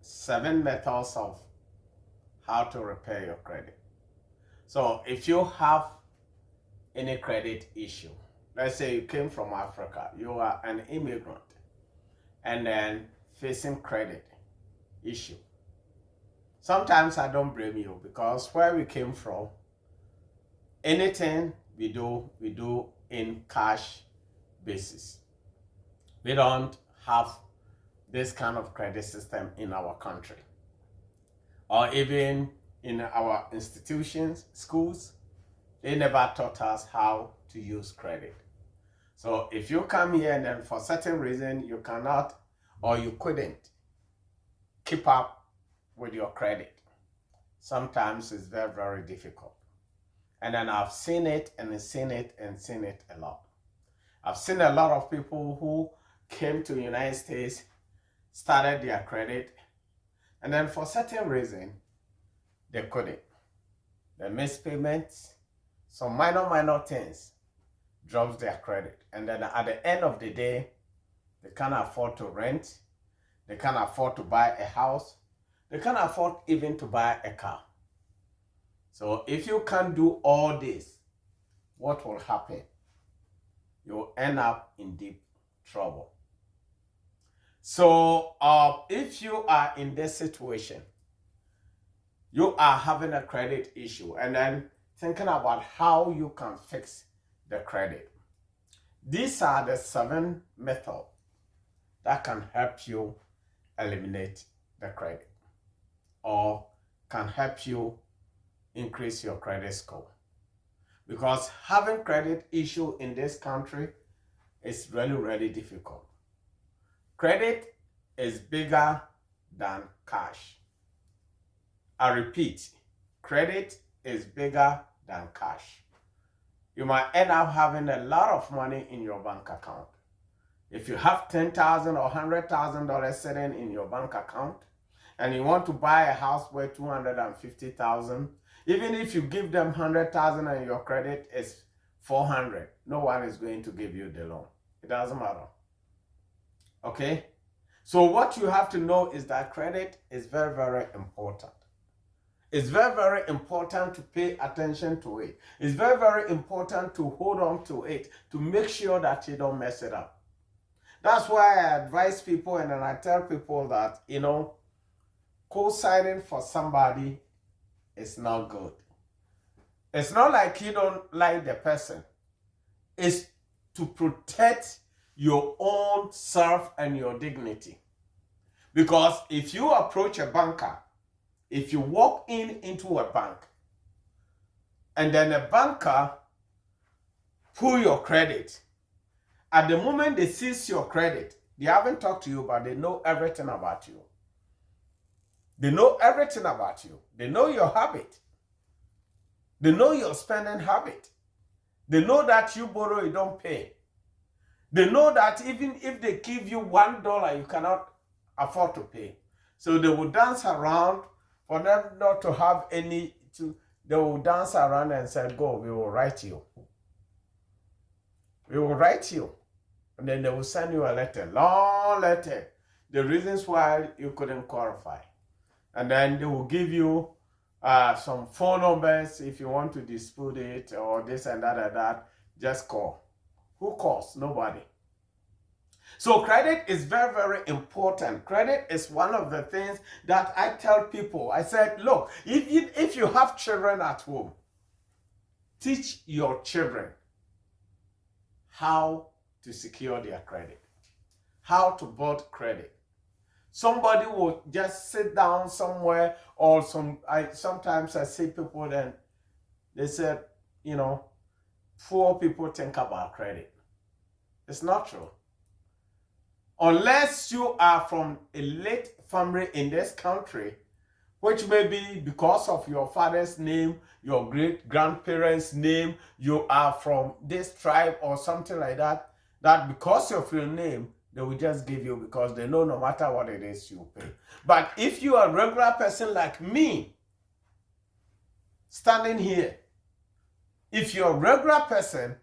7 methods of how to repair your credit. So if you have any credit issue, let's say you came from Africa, you are an immigrant, and then facing credit issue. Sometimes I don't blame you because where we came from, anything we do in cash basis. We don't have this kind of credit system in our country, or even in our institutions, schools. They never taught us how to use credit. So if you come here and then for certain reason you cannot or you couldn't keep up with your credit, sometimes it's very, very difficult. And then I've seen it and seen it and seen it a lot. I've seen a lot of people who came to the United States, started their credit, and then for certain reason, they couldn't. They missed payments, some minor things drops their credit. And then at the end of the day, they can't afford to rent, they can't afford to buy a house, they can't afford even to buy a car. So if you can't do all this, what will happen? You'll end up in deep trouble. So if you are in this situation, you are having a credit issue and then thinking about how you can fix the credit. These are the 7 methods that can help you eliminate the credit or can help you increase your credit score. Because having credit issue in this country is really, really difficult. Credit is bigger than cash. I repeat, credit is bigger than cash. You might end up having a lot of money in your bank account. If you have $10,000 or $100,000 sitting in your bank account and you want to buy a house worth $250,000, even if you give them $100,000 and your credit is $400, no one is going to give you the loan. It doesn't matter. Okay? So what you have to know is that credit is very, very important. It's very, very important to pay attention to it. It's very, very important to hold on to it, to make sure that you don't mess it up. That's why I advise people and then I tell people that, co-signing for somebody is not good. It's not like you don't like the person. It's to protect your own self and your dignity. Because if you approach a banker, if you walk into a bank and then a banker pull your credit, at the moment they seize your credit, they haven't talked to you, but they know everything about you. They know everything about you. They know your habit. They know your spending habit. They know that you borrow, you don't pay. They know that even if they give you $1, you cannot afford to pay. So they will dance around for them not to have any, they will dance around and say, go, we will write you. We will write you. And then they will send you a letter, long letter, the reasons why you couldn't qualify. And then they will give you some phone numbers if you want to dispute it or this and that, just call. Who calls? Nobody. So credit is very, very important. Credit is one of the things that I tell people. I said, look, if you have children at home, teach your children how to secure their credit, how to build credit. Somebody will just sit down somewhere or sometimes I see people then they said, poor people think about credit. It's not true. Unless you are from a elite family in this country, which may be because of your father's name, your great-grandparents' name, you are from this tribe or something like that, that because of your name, they will just give you because they know no matter what it is, you pay. But if you are a regular person like me, standing here, if you're a regular person,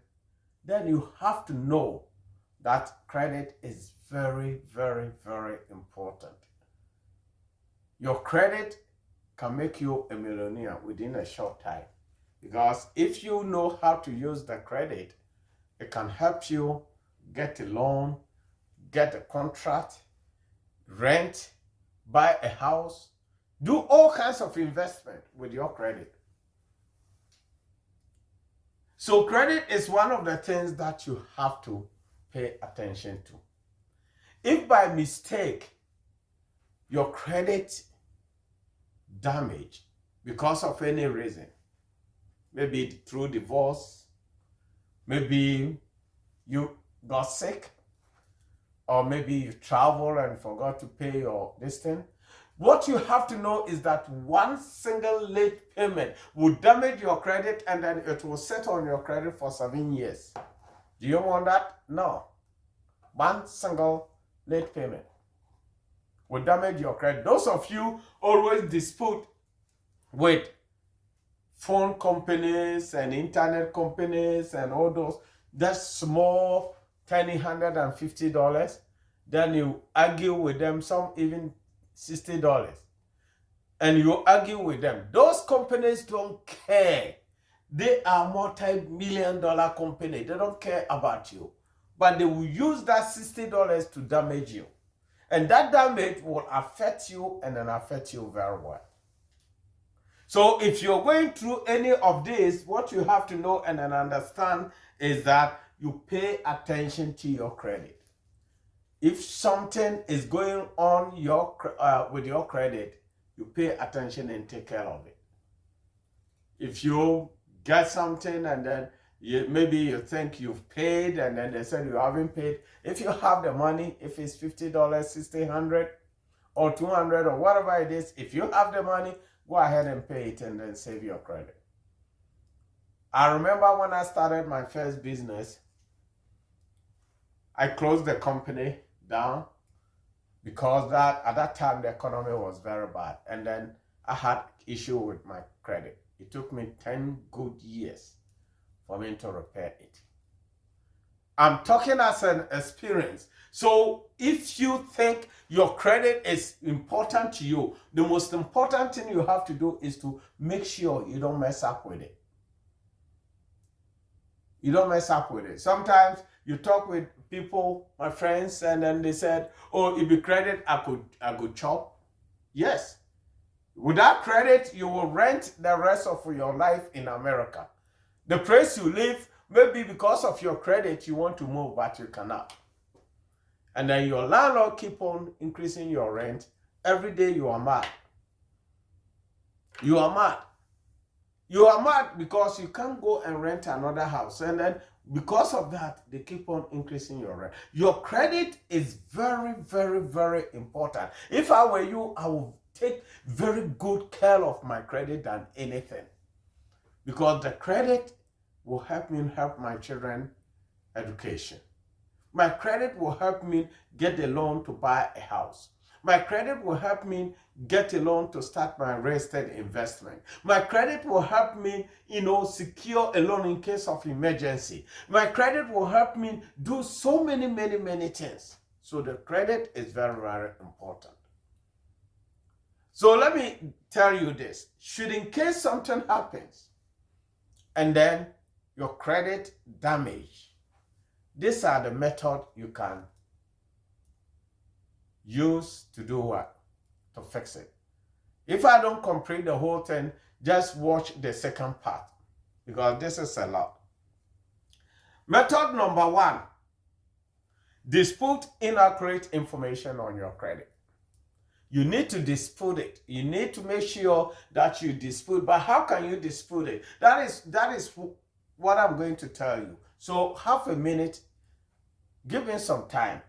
then you have to know that credit is very, very, very important. Your credit can make you a millionaire within a short time. Because if you know how to use the credit, it can help you get a loan, get a contract, rent, buy a house, do all kinds of investment with your credit. So credit is one of the things that you have to pay attention to. If by mistake your credit damaged because of any reason, maybe through divorce, maybe you got sick, or maybe you traveled and forgot to pay your this thing, what you have to know is that one single late payment will damage your credit and then it will sit on your credit for 7 years. Do you want that? No. One single late payment will damage your credit. Those of you always dispute with phone companies and internet companies and all those, that small, tiny $150, then you argue with them, some even $60, and you argue with them. Those companies don't care. They are multi-million-dollar company. They don't care about you, but they will use that $60 to damage you, and that damage will affect you and then affect you very well. So if you're going through any of this, what you have to know and then understand is that you pay attention to your credit. If something is going on with your credit, you pay attention and take care of it. If you get something and then maybe you think you've paid and then they said you haven't paid, if you have the money, if it's $50, $60, $100, or $200 or whatever it is, if you have the money, go ahead and pay it and then save your credit. I remember when I started my first business, I closed the company down because at that time the economy was very bad, and then I had issue with my credit. It took me 10 good years for me to repair it. I'm talking as an experience. So if you think your credit is important to you, the most important thing you have to do is to make sure you don't mess up with it. You don't mess up with it. Sometimes you talk with people, my friends, and then they said, oh, if you credit, I could chop. Yes. Without credit, you will rent the rest of your life in America. The place you live, maybe because of your credit, you want to move, but you cannot. And then your landlord keep on increasing your rent. Every day you are mad. You are mad. You are mad because you can't go and rent another house. And then because of that, they keep on increasing your rent. Your credit is very, very, very important. If I were you, I would take very good care of my credit than anything. Because the credit will help me help my children education. My credit will help me get a loan to buy a house. My credit will help me get a loan to start my real estate investment. My credit will help me, secure a loan in case of emergency. My credit will help me do so many, many, many things. So the credit is very, very important. So let me tell you this. Should in case something happens and then your credit damage, these are the methods you can use to do what? To fix it. If I don't complete the whole thing, just watch the second part because this is a lot. Method number 1, dispute inaccurate information on your credit. You need to dispute it. You need to make sure that you dispute. But how can you dispute it? That is what I'm going to tell you. So half a minute, give me some time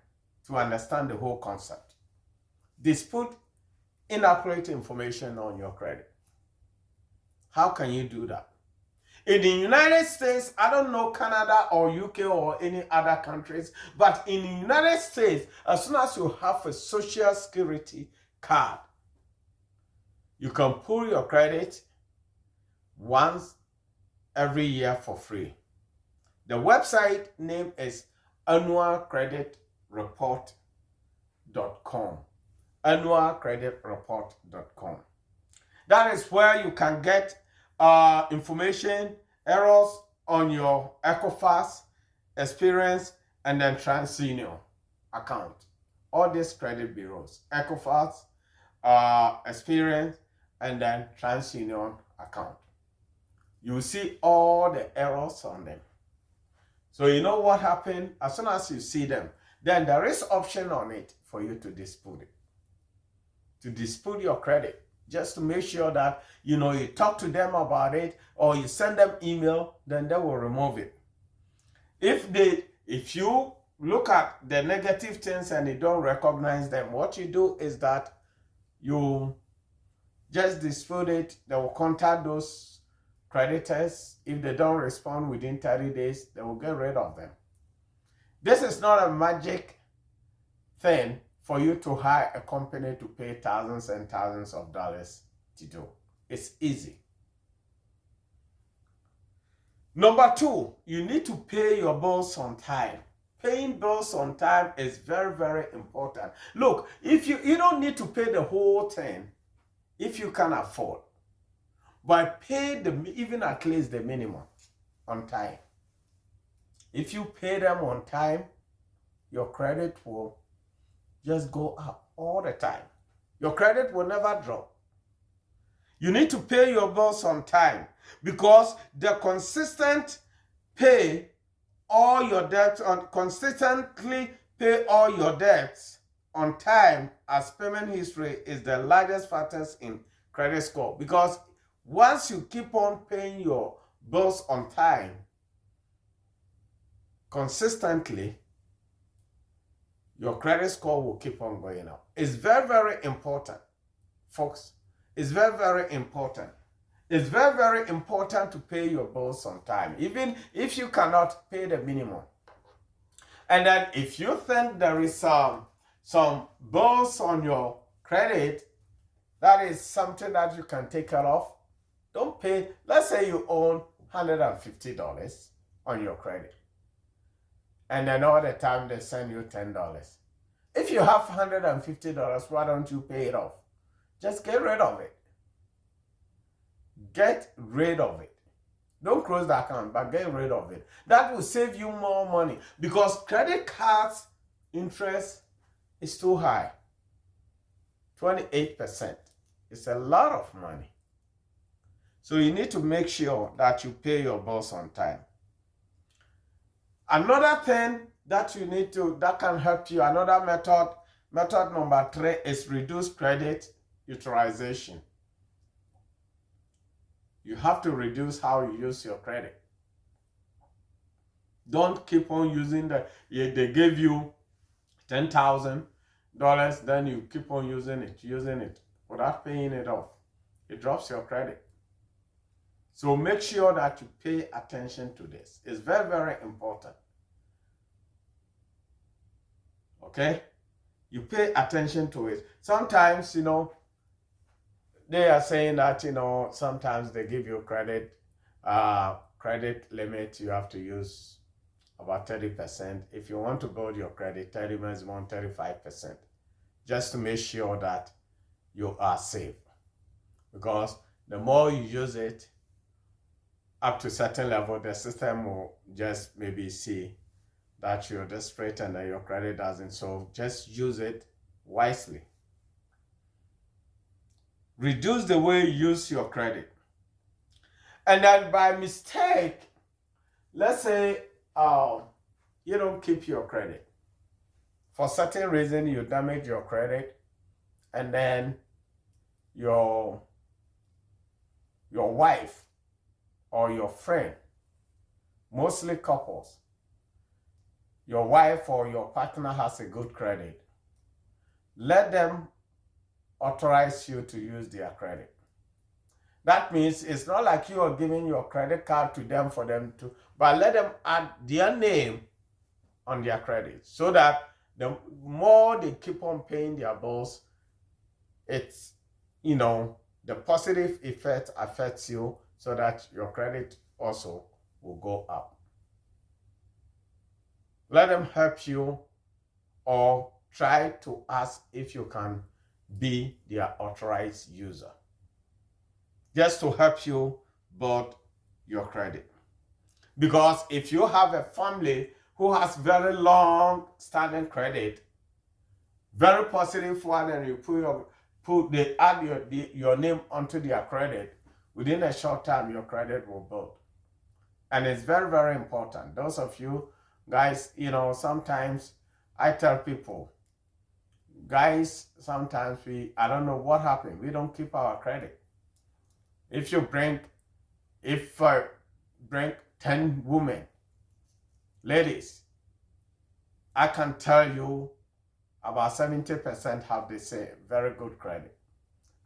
to understand the whole concept. Dispute inaccurate information on your credit. How can you do that? In the United States, I don't know Canada or UK or any other countries, but in the United States, as soon as you have a Social Security card, you can pull your credit once every year for free. The website name is annualcreditreport.com. annualcreditreport.com. That is where you can get information, errors on your Equifax, Experian, and then TransUnion account. All these credit bureaus, Equifax, Experian, and then TransUnion account. You see all the errors on them. So you know what happened? As soon as you see them, then there is option on it for you to dispute it. To dispute your credit. Just to make sure that you talk to them about it, or you send them email, then they will remove it. If you look at the negative things and you don't recognize them, what you do is that you just dispute it. They will contact those creditors. If they don't respond within 30 days, they will get rid of them. This is not a magic thing for you to hire a company to pay thousands and thousands of dollars to do. It's easy. Number 2, you need to pay your bills on time. Paying bills on time is very, very important. Look, if you don't need to pay the whole thing if you can afford, but pay even at least the minimum on time. If you pay them on time, your credit will just go up all the time. Your credit will never drop. You need to pay your bills on time, because the consistent pay all your debts consistently pay all your debts on time as payment history is the largest factors in credit score. Because once you keep on paying your bills on time consistently, your credit score will keep on going up. It's very, very important, folks. It's very, very important. It's very, very important to pay your bills on time, even if you cannot pay the minimum. And then if you think there is some bills on your credit, that is something that you can take care of. Don't pay. Let's say you own $150 on your credit, and then all the time they send you $10. If you have $150, why don't you pay it off? Just get rid of it. Get rid of it. Don't close the account, but get rid of it. That will save you more money, because credit cards interest is too high. 28%. It's a lot of money. So you need to make sure that you pay your bills on time. Another thing that that can help you, another method number 3 is reduce credit utilization. You have to reduce how you use your credit. Don't keep on using they gave you $10,000, then you keep on using it without paying it off. It drops your credit. So make sure that you pay attention to this. It's very, very important. Okay? You pay attention to it. Sometimes, they are saying that, sometimes they give you credit limit. You have to use about 30%. If you want to build your credit, 30 maximum, 35%, just to make sure that you are safe. Because the more you use it, up to a certain level, the system will just maybe see that you're desperate and that your credit doesn't. So just use it wisely. Reduce the way you use your credit. And then by mistake, let's say you don't keep your credit. For certain reason, you damage your credit, and then your wife or your friend, mostly couples, your wife or your partner has a good credit. Let them authorize you to use their credit. That means it's not like you are giving your credit card to them for them to, but let them add their name on their credit, so that the more they keep on paying their bills, it's, the positive effect affects you, so that your credit also will go up. Let them help you, or try to ask if you can be their authorized user, just to help you build your credit. Because if you have a family who has very long standing credit, very positive one, and you they add your name onto their credit, within a short time your credit will build. And it's very, very important. Those of you guys, sometimes I tell people, guys, sometimes I don't know what happened. We don't keep our credit. If I bring 10 women, ladies, I can tell you about 70% have the same very good credit.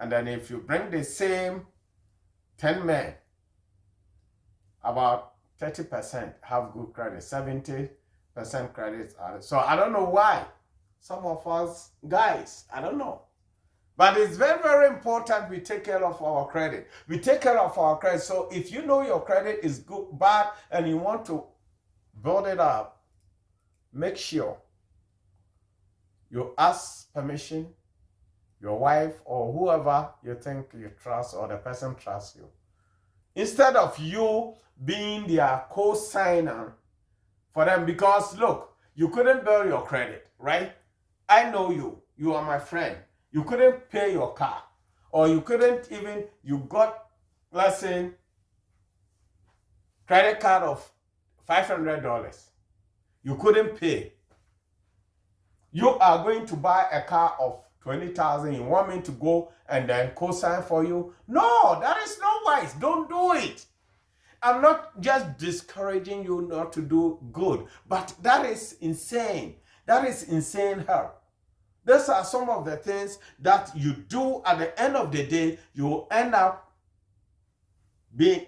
And then if you bring the same 10 men, about 30% have good credit, 70% credit. So I don't know why some of us guys, I don't know. But it's very, very important we take care of our credit. We take care of our credit. So if you know your credit is good, bad, and you want to build it up, make sure you ask permission, your wife or whoever you think you trust or the person trusts you. Instead of you being their co-signer for them, because look, you couldn't build your credit, right? I know you are my friend. You couldn't pay your car, or you got, let's say, credit card of $500. You couldn't pay. You are going to buy a car of 20,000. You want me to go and then co-sign for you? No, that is not wise. Don't do it. I'm not just discouraging you not to do good, but that is insane. That is insane help. These are some of the things that you do at the end of the day. You will end up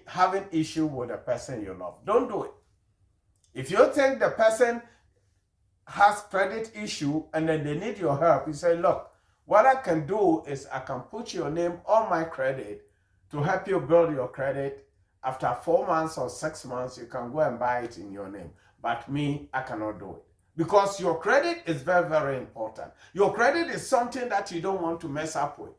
having issue with the person you love. Don't do it. If you think the person has credit issue and then they need your help, you say, look, what I can do is I can put your name on my credit to help you build your credit. After 4 months or 6 months, you can go and buy it in your name. But me, I cannot do it. Because your credit is very, very important. Your credit is something that you don't want to mess up with.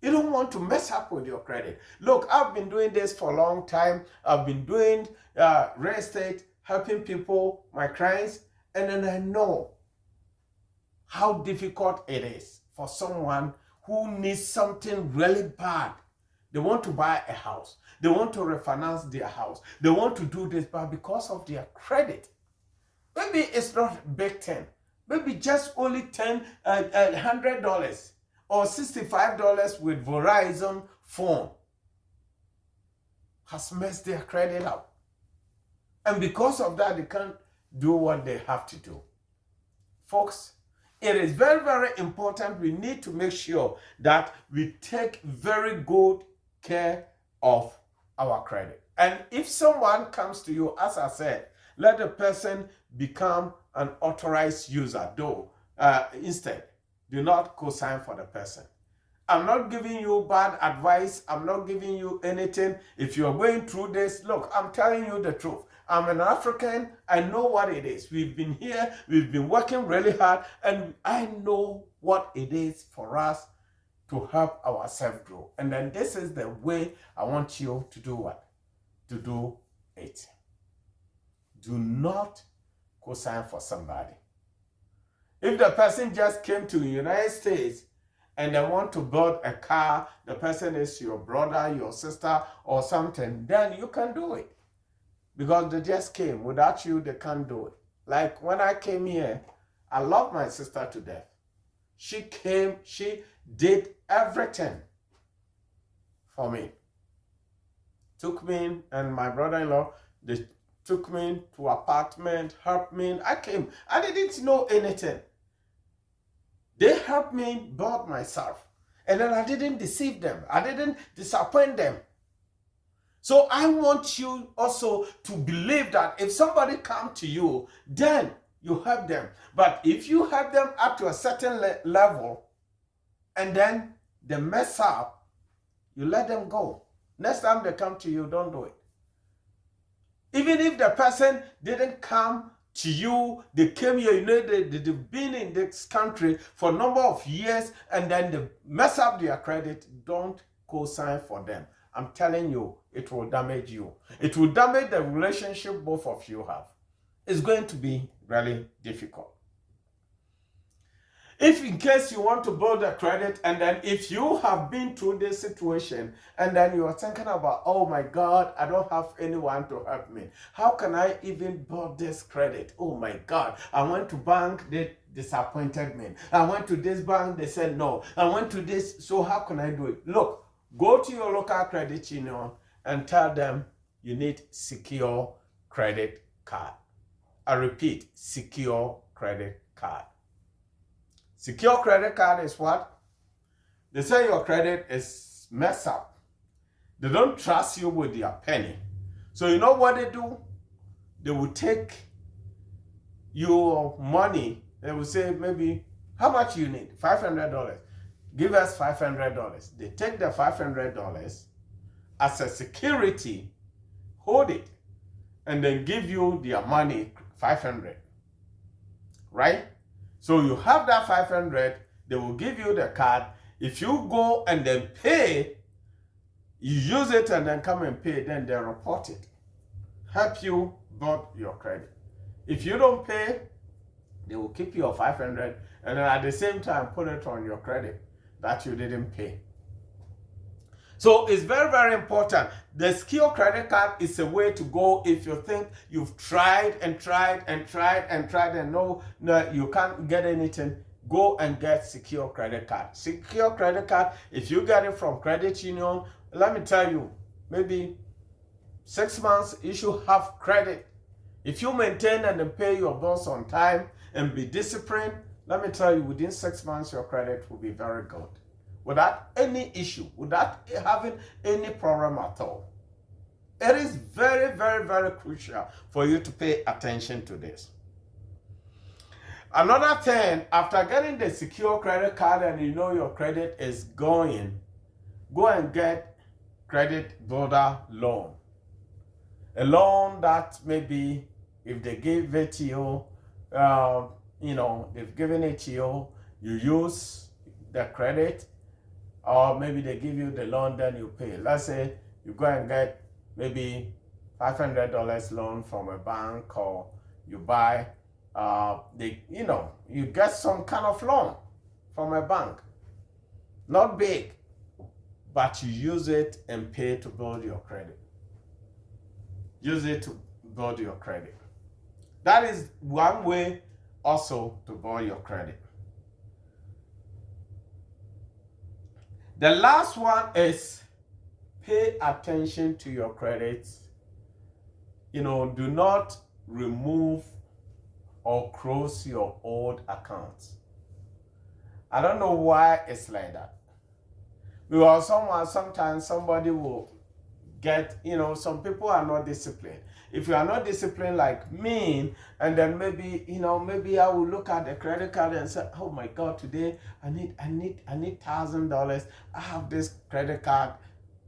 You don't want to mess up with your credit. Look, I've been doing this for a long time. I've been doing real estate, helping people, my clients, and then I know how difficult it is for someone who needs something really bad. They want to buy a house. They want to refinance their house. They want to do this, but because of their credit, maybe it's not big 10. Maybe just only $100 or $65 with Verizon phone has messed their credit up. And because of that, they can't do what they have to do. Folks, it is very, very important. We need to make sure that we take very good care of our credit. And if someone comes to you, as I said, let the person become an authorized user, though. Instead, do not co-sign for the person. I'm not giving you bad advice. I'm not giving you anything. If you're going through this, look, I'm telling you the truth. I'm an African. I know what it is. We've been here. We've been working really hard. And I know what it is for us to help ourselves grow. And then this is the way I want you to do what? To do it. Do not co-sign for somebody. If the person just came to the United States and they want to build a car, the person is your brother, your sister, or something, then you can do it. Because they just came. Without you, they can't do it. Like when I came here, I love my sister to death. She came, she did everything for me. Took me and my brother-in-law, they took me to apartment, helped me. I came. I didn't know anything. They helped me build myself. And then I didn't deceive them. I didn't disappoint them. So I want you also to believe that if somebody comes to you, then you help them. But if you help them up to a certain level, and then they mess up, you let them go. Next time they come to you, don't do it. Even if the person didn't come to you. They came here, you know, they've been in this country for a number of years, and then they mess up their credit. Don't co-sign for them. I'm telling you, it will damage you. It will damage the relationship both of you have. It's going to be really difficult. If in case you want to build a credit, and then if you have been through this situation and then you are thinking about, oh my God, I don't have anyone to help me. How can I even build this credit? Oh my God, I went to bank, they disappointed me. I went to this bank, they said no. I went to this, so how can I do it? Look, go to your local credit union and tell them you need secure credit card. I repeat, secure credit card. Secure credit card is what? They say your credit is messed up. They don't trust you with their penny. So you know what they do? They will take your money. They will say maybe, how much you need? $500. Give us $500. They take the $500 as a security, hold it, and then give you their money, $500. Right? So you have that $500, they will give you the card. If you go and then pay, you use it and then come and pay, then they report it. Help you build your credit. If you don't pay, they will keep your $500 and then at the same time put it on your credit that you didn't pay. So it's very, very important. The secure credit card is a way to go if you think you've tried and tried and tried and tried and no, you can't get anything. Go and get secure credit card. Secure credit card, if you get it from credit union, let me tell you, maybe 6 months you should have credit. If you maintain and pay your bills on time and be disciplined, let me tell you, within 6 months your credit will be very good. Without any issue, without having any problem at all. It is very, very, very crucial for you to pay attention to this. Another thing, after getting the secure credit card and you know your credit is going, go and get credit builder loan. A loan that maybe if they give it to you, they've given it to you, you use the credit, or maybe they give you the loan, then you pay. Let's say you go and get maybe $500 loan from a bank, or you buy, you get some kind of loan from a bank. Not big, but you use it and pay to build your credit. Use it to build your credit. That is one way also to build your credit. The last one is pay attention to your credits. Do not remove or close your old accounts. I don't know why it's like that. Because sometimes somebody will get, some people are not disciplined. If you are not disciplined like me, and then maybe I will look at the credit card and say, oh my God, today I need $1,000. I have this credit card,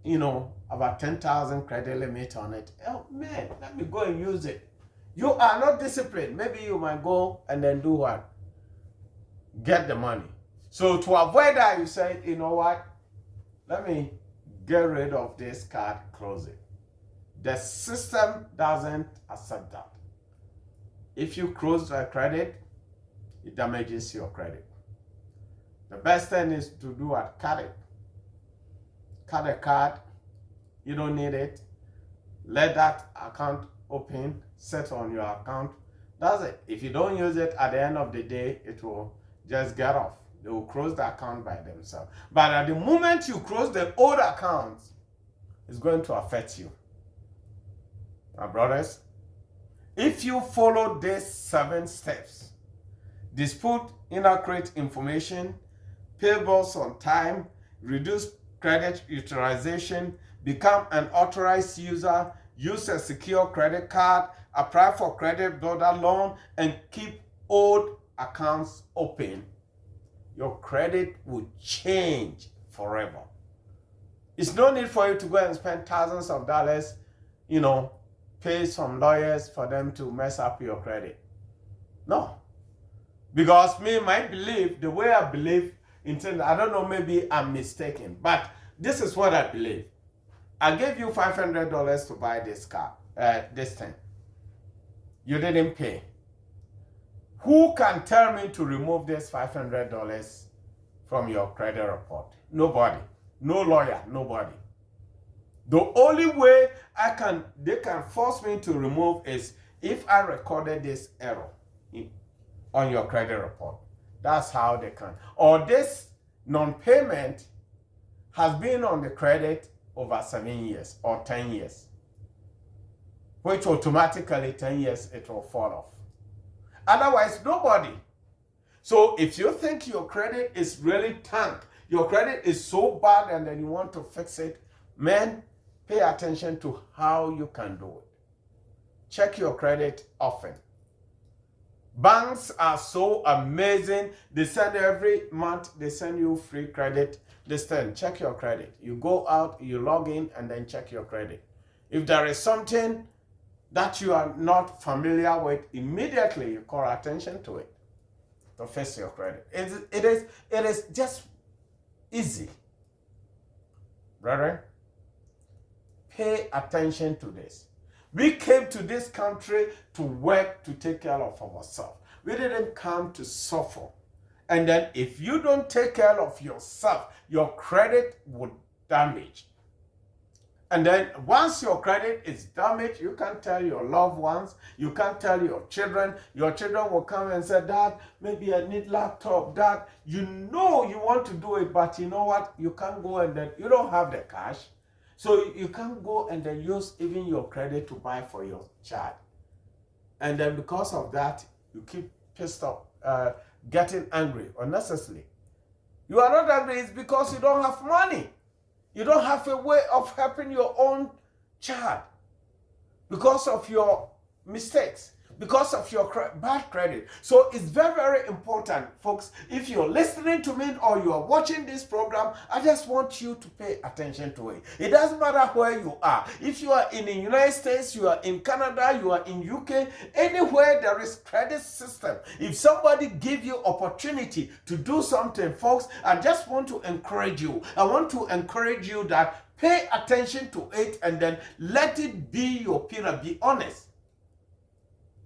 about 10,000 credit limit on it. Oh man, let me go and use it. You are not disciplined. Maybe you might go and then do what? Get the money. So to avoid that, you say, you know what? Let me get rid of this card, close it. The system doesn't accept that. If you close the credit, it damages your credit. The best thing is to do what? Cut it. Cut the card. You don't need it. Let that account open, set on your account. That's it. If you don't use it, at the end of the day, it will just get off. They will close the account by themselves. But at the moment you close the old account, it's going to affect you. My brothers, if you follow these 7 steps, dispute inaccurate information, pay bills on time, reduce credit utilization, become an authorized user, use a secure credit card, apply for credit builder loan, and keep old accounts open, your credit will change forever. It's no need for you to go and spend thousands of dollars, pay some lawyers for them to mess up your credit. No. Because my belief, the way I believe in things, I don't know, maybe I'm mistaken, but this is what I believe. I gave you $500 to buy this car, this thing. You didn't pay. Who can tell me to remove this $500 from your credit report? Nobody. No lawyer, nobody. The only way they can force me to remove is if I recorded this error on your credit report. That's how they can. Or this non-payment has been on the credit over 7 years or 10 years, which automatically 10 years it will fall off. Otherwise, nobody. So if you think your credit is really tanked, your credit is so bad and then you want to fix it, man, pay attention to how you can do it. Check your credit often. Banks are so amazing. They send every month, they send you free credit. Check your credit. You go out, you log in, and then check your credit. If there is something that you are not familiar with, immediately you call attention to it to fix your credit. It is just easy. Brethren, pay attention to this. We came to this country to work, to take care of ourselves. We didn't come to suffer. And then if you don't take care of yourself, your credit would damage. And then once your credit is damaged, you can't tell your loved ones, you can't tell your children. Your children will come and say, Dad, maybe I need laptop. Dad, you know you want to do it, but you know what? You can't go and then you don't have the cash. So you can't go and then use even your credit to buy for your child. And then because of that, you keep pissed off, getting angry unnecessarily. You are not angry, it's because you don't have money. You don't have a way of helping your own child because of your mistakes, because of your bad credit. So it's very, very important, folks. If you're listening to me or you are watching this program, I just want you to pay attention to it. It doesn't matter where you are. If you are in the United States, you are in Canada, you are in UK, anywhere there is credit system. If somebody give you opportunity to do something, folks, I just want to encourage you. I want to encourage you that pay attention to it and then let it be your pillar. Be honest.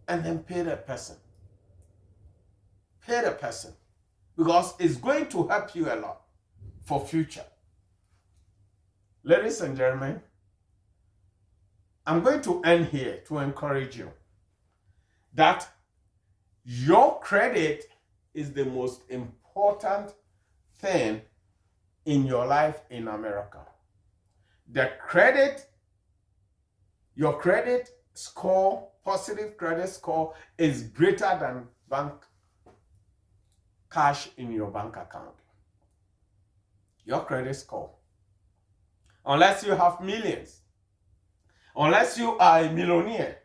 And then pay the person. Pay the person. Because it's going to help you a lot for future. Ladies and gentlemen, I'm going to end here to encourage you that your credit is the most important thing in your life in America. Your credit score, positive credit score, is greater than bank cash in your bank account. Your credit score. Unless you have millions, unless you are a millionaire,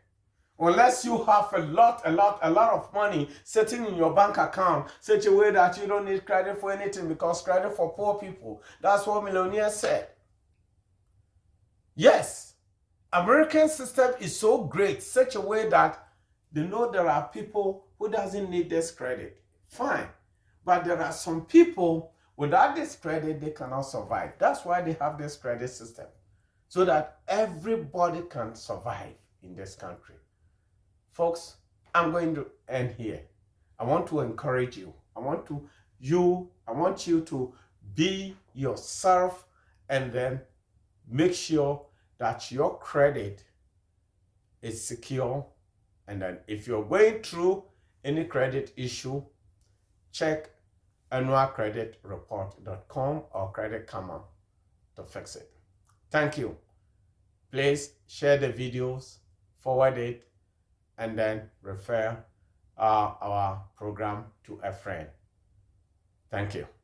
unless you have a lot of money sitting in your bank account, such a way that you don't need credit for anything, because credit for poor people. That's what millionaires said. Yes, American system is so great, such a way that they know there are people who doesn't need this credit. Fine. But there are some people, without this credit, they cannot survive. That's why they have this credit system, so that everybody can survive in this country. Folks, I'm going to end here. I want to encourage you. I want you to be yourself, and then make sure that your credit is secure. And then if you're going through any credit issue, check annualcreditreport.com or Credit Karma to fix it. Thank you. Please share the videos, forward it, and then refer our program to a friend. Thank you.